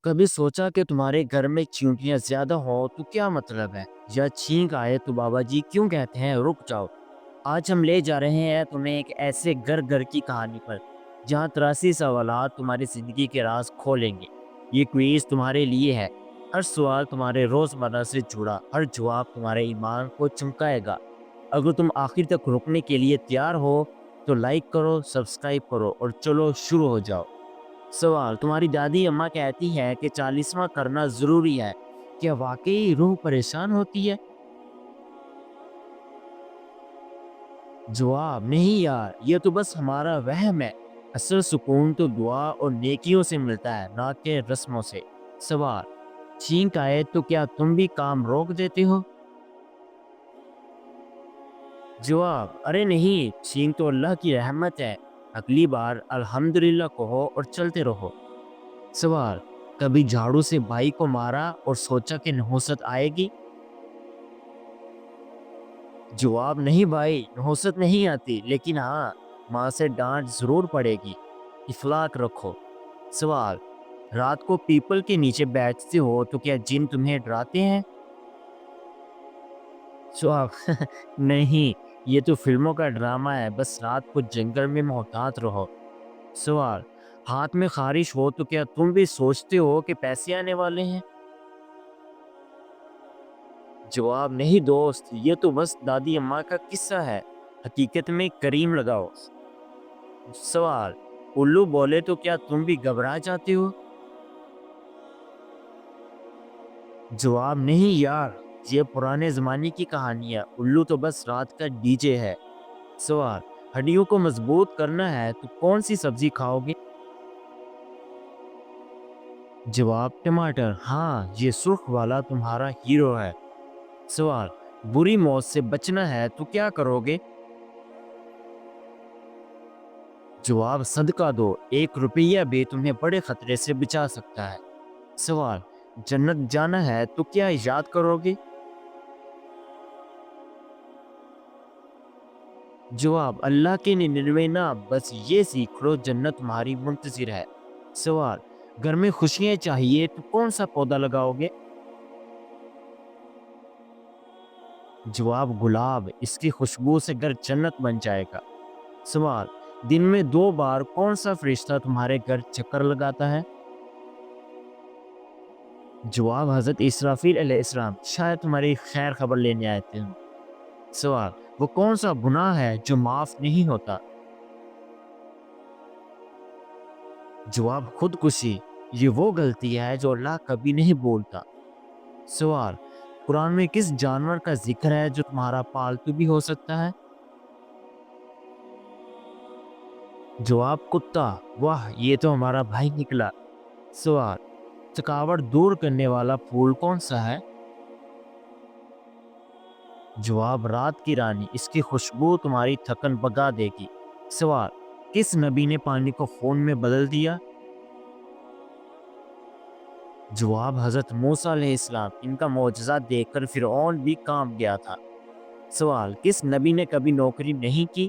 کبھی سوچا کہ تمہارے گھر میں چیونٹیاں زیادہ ہوں تو کیا مطلب ہے؟ یا چھینک آئے تو بابا جی کیوں کہتے ہیں رک جاؤ؟ آج ہم لے جا رہے ہیں تمہیں ایک ایسے گھر گھر کی کہانی پر جہاں 83 سوالات تمہاری زندگی کے راز کھولیں گے۔ یہ کوئز تمہارے لیے ہے۔ ہر سوال تمہارے روزمرہ سے جڑا، ہر جواب تمہارے ایمان کو چمکائے گا۔ اگر تم آخر تک رکنے کے لیے تیار ہو تو لائک کرو، سبسکرائب کرو اور چلو شروع ہو جاؤ۔ سوال: تمہاری دادی اماں کہتی ہے کہ 40واں کرنا ضروری ہے، کیا واقعی روح پریشان ہوتی ہے؟ جواب: نہیں یار، یہ تو بس ہمارا وہم ہے۔ اصل سکون تو دعا اور نیکیوں سے ملتا ہے، نہ کہ رسموں سے۔ سوال: چھینک آئے تو کیا تم بھی کام روک دیتے ہو؟ جواب: ارے نہیں، چھینک تو اللہ کی رحمت ہے۔ اگلی بار الحمدللہ کہو اور چلتے رہو۔ سوال: کبھی جھاڑو سے بھائی کو مارا اور سوچا کہ نحوست آئے گی؟ جواب: نہیں بھائی، نحوست نہیں آتی، لیکن ہاں، ماں سے ڈانٹ ضرور پڑے گی۔ اخلاق رکھو۔ سوال: رات کو پیپل کے نیچے بیٹھتے ہو تو کیا جن تمہیں ڈراتے ہیں؟ جواب: نہیں، یہ تو فلموں کا ڈرامہ ہے، بس رات کو جنگل میں محتاط رہو۔ سوال: ہاتھ میں خارش ہو تو کیا تم بھی سوچتے ہو کہ پیسے آنے والے ہیں؟ جواب: نہیں دوست، یہ تو بس دادی اماں کا قصہ ہے، حقیقت میں کریم لگاؤ۔ سوال: الو بولے تو کیا تم بھی گھبرا جاتے ہو؟ جواب: نہیں یار، یہ پرانے زمانے کی کہانی ہے، الو تو بس رات کا ڈی جے ہے۔ سوال: ہڈیوں کو مضبوط کرنا ہے تو کون سی سبزی کھاؤ گے؟ جواب: ٹماٹر، ہاں، یہ سرخ والا تمہارا ہیرو ہے۔ سوال: بری موت سے بچنا ہے تو کیا کرو گے؟ جواب: صدقہ دو، 1 روپیہ بھی تمہیں بڑے خطرے سے بچا سکتا ہے۔ سوال: جنت جانا ہے تو کیا یاد کرو گے؟ جواب: اللہ کے 99 نہ، بس یہ سیکھ لو جنت تمہاری منتظر ہے۔ سوال: گھر میں خوشیاں چاہیے تو کون سا پودا لگاؤ گے؟ جواب: گلاب، اس کی خوشبو سے گھر جنت بن جائے گا۔ سوال: دن میں 2 بار کون سا فرشتہ تمہارے گھر چکر لگاتا ہے؟ جواب: حضرت اسرافیل علیہ السلام، شاید تمہاری خیر خبر لینے آئے تھے۔ سوال: وہ کون سا گناہ ہے جو معاف نہیں ہوتا؟ جواب: خودکشی، یہ وہ غلطی ہے جو اللہ کبھی نہیں بولتا۔ سوال: قرآن میں کس جانور کا ذکر ہے جو تمہارا پالتو بھی ہو سکتا ہے؟ جواب: کتا، واہ، یہ تو ہمارا بھائی نکلا۔ سوال: تھکاوٹ دور کرنے والا پھول کون سا ہے؟ جواب: رات کی رانی، اس کی خوشبو تمہاری تھکن بھگا دے گی۔ سوال: کس نبی نے پانی کو خون میں بدل دیا؟ جواب: حضرت موسیٰ علیہ السلام، ان کا معجزہ دیکھ کر فرعون بھی کانپ گیا تھا۔ سوال: کس نبی نے کبھی نوکری نہیں کی؟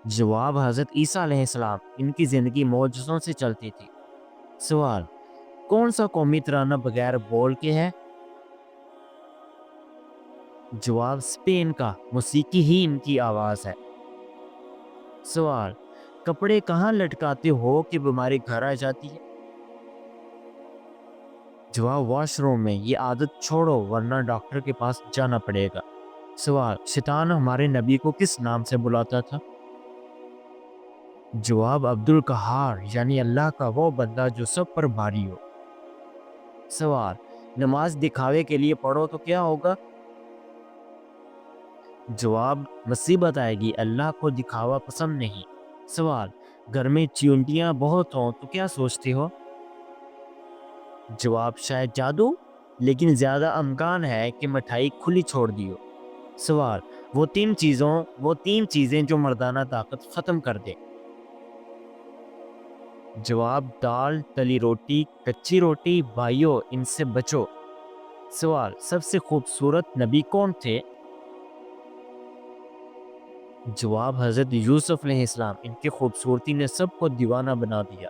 جواب: حضرت عیسیٰ علیہ السلام، ان کی زندگی معجزوں سے چلتی تھی۔ سوال: کون سا قومی ترانہ بغیر بول کے ہے؟ جواب: اسپین کا، موسیقی ہی ان کی آواز ہے۔ سوال: کپڑے کہاں لٹکاتے ہو کہ بیماری گھر آ جاتی ہے؟ جواب: واش روم میں، یہ عادت چھوڑو ورنہ ڈاکٹر کے پاس جانا پڑے گا۔ سوال: شیطان ہمارے نبی کو کس نام سے بلاتا تھا؟ جواب: عبد القہار، یعنی اللہ کا وہ بندہ جو سب پر بھاری ہو۔ سوال: نماز دکھاوے کے لیے پڑھو تو کیا ہوگا؟ جواب: مصیبت آئے گی، اللہ کو دکھاوا پسند نہیں۔ سوال: گھر میں چیونٹیاں بہت ہوں تو کیا سوچتے ہو؟ جواب: شاید جادو، لیکن زیادہ امکان ہے کہ مٹھائی کھلی چھوڑ دی ہو۔ سوال: وہ تین چیزیں جو مردانہ طاقت ختم کر دے۔ جواب: دال، تلی روٹی، کچی روٹی، بھائیو ان سے بچو۔ سوال: سب سے خوبصورت نبی کون تھے؟ جواب: حضرت یوسف علیہ السلام، ان کی خوبصورتی نے سب کو دیوانہ بنا دیا۔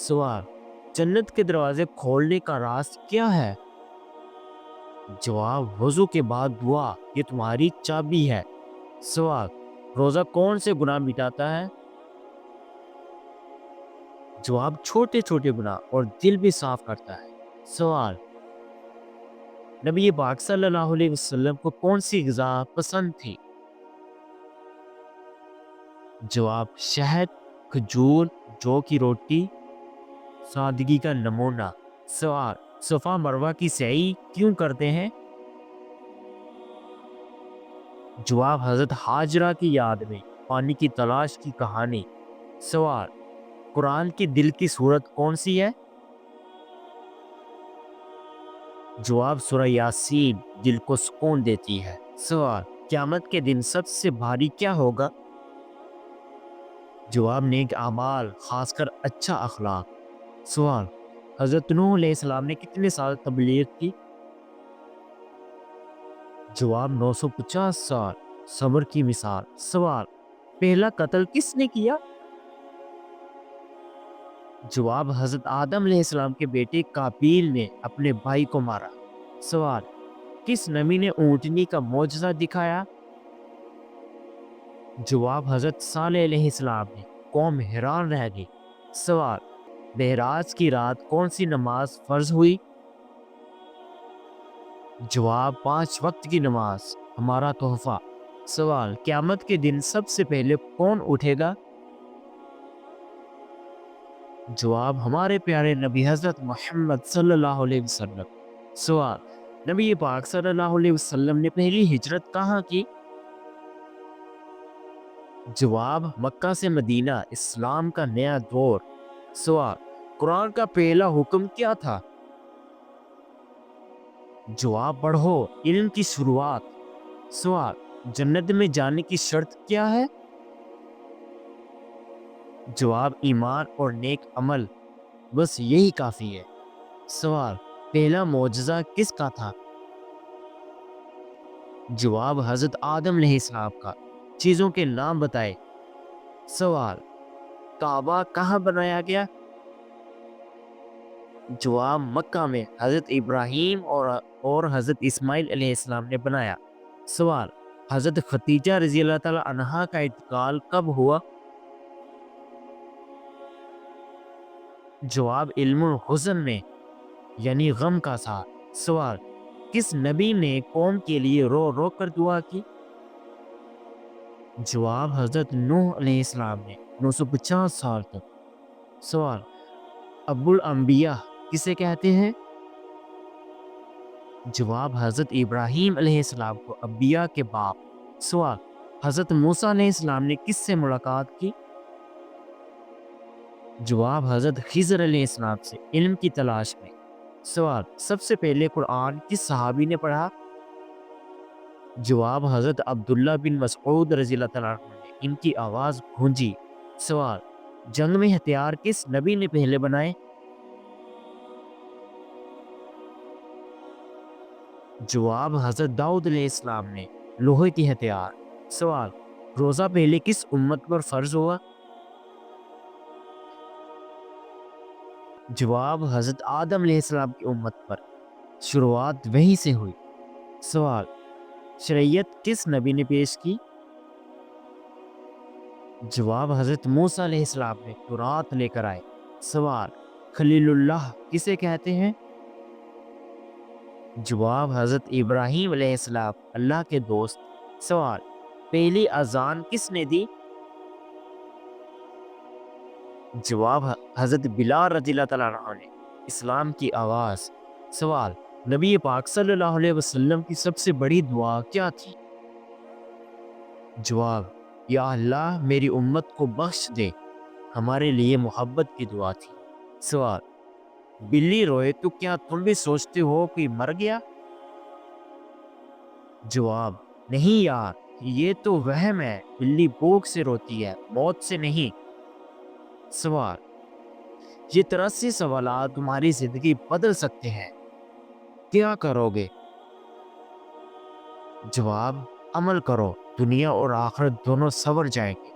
سوال: جنت کے دروازے کھولنے کا راز کیا ہے؟ جواب: وضو کے بعد دعا، یہ تمہاری چابی ہے۔ سوال: روزہ کون سے گناہ مٹاتا ہے؟ جواب: چھوٹے چھوٹے گناہ اور دل بھی صاف کرتا ہے۔ سوال: نبی پاک صلی اللہ علیہ وسلم کو کون سی غذا پسند تھی؟ جواب: شہد، کھجور، جو کی روٹی، سادگی کا نمونہ۔ سوال: صفا مروہ کی سعی کیوں کرتے ہیں؟ جواب: حضرت ہاجرہ کی یاد میں، پانی کی تلاش کی کہانی۔ سوال: قرآن کی دل کی سورت کون سی ہے؟ جواب: سورہ یاسین، دل کو سکون دیتی ہے۔ سوال: قیامت کے دن سب سے بھاری کیا ہوگا؟ جواب: نیک اعمال، خاص کر اچھا اخلاق۔ سوال: حضرت نوح علیہ السلام نے کتنے سال تبلیغ کی؟ جواب: 950 سال، صبر کی مثال۔ سوال: پہلا قتل کس نے کیا؟ جواب: حضرت آدم علیہ السلام کے بیٹے قابیل نے اپنے بھائی کو مارا۔ سوال: کس نبی نے اونٹنی کا معجزہ دکھایا؟ جواب: حضرت صالح علیہ السلام نے، قوم حیران رہ گئی۔ سوال: معراج کی رات کون سی نماز فرض ہوئی؟ جواب: 5 وقت کی نماز، ہمارا تحفہ۔ سوال: قیامت کے دن سب سے پہلے کون اٹھے گا؟ جواب: ہمارے پیارے نبی حضرت محمد صلی اللہ علیہ وسلم۔ سوال: نبی پاک صلی اللہ علیہ وسلم نے پہلی ہجرت کہاں کی؟ جواب: مکہ سے مدینہ، اسلام کا نیا دور۔ سوال: قرآن کا پہلا حکم کیا تھا؟ جواب: پڑھو، علم کی شروعات۔ سوال: جنت میں جانے کی شرط کیا ہے؟ جواب: ایمان اور نیک عمل، بس یہی کافی ہے۔ سوال: پہلا معجزہ کس کا تھا؟ جواب: حضرت آدم علیہ السلام کا۔ چیزوں کے نام بتائے۔ سوال: کعبہ کہاں بنایا گیا؟ جواب: مکہ میں، حضرت ابراہیم اور حضرت اسماعیل علیہ السلام نے بنایا۔ سوال: حضرت ختیجہ رضی اللہ تعالی عنہا کا انتقال کب ہوا؟ جواب: علم الحزن میں، یعنی غم کا ساتھ۔ سوال: کس نبی نے قوم کے لیے رو رو کر دعا کی؟ جواب: حضرت نوح علیہ السلام نے، 950 سال تک۔ سوال: ابو الانبیاء کسے کہتے ہیں؟ جواب: حضرت ابراہیم علیہ السلام کو انبیاء کے باپ۔ سوال: حضرت موسیٰ علیہ السلام نے کس سے ملاقات کی؟ جواب: حضرت خضر علیہ السلام سے، علم کی تلاش میں۔ سوال: سب سے پہلے قرآن کس صحابی نے پڑھا؟ جواب: حضرت عبداللہ بن مسعود رضی اللہ تعالیٰ عنہ نے، ان کی آواز گونجی۔ سوال: جنگ میں ہتھیار کس نبی نے پہلے بنائے؟ جواب: حضرت داؤد علیہ السلام نے، لوہے کی ہتھیار۔ سوال: روزہ پہلے کس امت پر فرض ہوا؟ جواب: حضرت آدم علیہ السلام کی امت پر، شروعات وہیں سے ہوئی۔ سوال: شریعت کس نبی نے پیش کی؟ جواب: حضرت موسیٰ علیہ السلام نے تورات لے کر آئے۔ سوال: خلیل اللہ کسے کہتے ہیں؟ جواب: حضرت ابراہیم علیہ السلام، اللہ کے دوست۔ سوال: پہلی اذان کس نے دی؟ جواب: حضرت بلال رضی اللہ تعالیٰ عنہ نے، اسلام کی آواز۔ سوال: نبی پاک صلی اللہ علیہ وسلم کی سب سے بڑی دعا کیا تھی؟ جواب: یا اللہ میری امت کو بخش دے، ہمارے لیے محبت کی دعا تھی۔ سوال: بلی روئے تو کیا تم بھی سوچتے ہو کہ مر گیا؟ جواب: نہیں یار، یہ تو وہم ہے، بلی بھوک سے روتی ہے، موت سے نہیں۔ سوال: یہ 83 سوالات تمہاری زندگی بدل سکتے ہیں، کیا کرو گے؟ جواب: عمل کرو، دنیا اور آخرت دونوں سنور جائیں گے۔